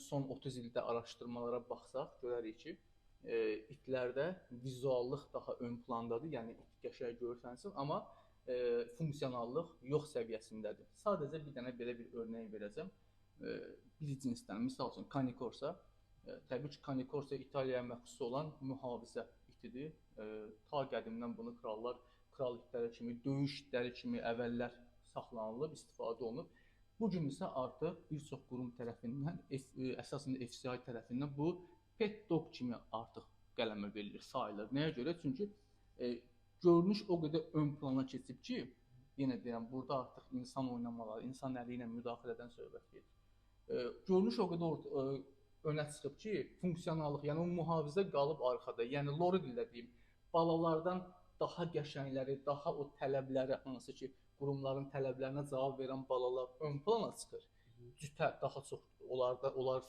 son 30 ildə araşdırmalara baxsaq, görərik ki, itlərdə vizuallıq daha ön plandadır, yəni it qəşəng görsənsin, amma funksionallıq yox səviyyəsindədir. Sadəcə bir dənə belə bir örnək verəcəm. Bir cinsdən, misal üçün Kanikorsa, təbii ki, Kanikorsa İtaliyaya məxsus olan mühafizə itidir. Ta qədimdən bunu krallar, kral itləri kimi, döyüş itləri kimi əvvəllər saxlanılıb, istifadə olunub. Bu gün isə artıq bir çox qurum tərəfindən, əsasında FCI tərəfindən bu pet dog kimi artıq qələmə verilir, sayılır. Nəyə görə? Çünki görünüş o qədər ön plana keçib ki, yenə deyirəm, burada artıq insan oynamaları, insan əli ilə müdaxilədən söhbət gedir. Görünüş o qədər önə çıxıb ki, funksionallıq, yəni o mühafizə qalıb arxada. Yəni lori dillə deyim, balalardan daha qəşəngləri, daha o tələbləri, hansı ki, qurumların tələblərinə cavab verən balalar ön plana çıxır. Cütə daha çox onlar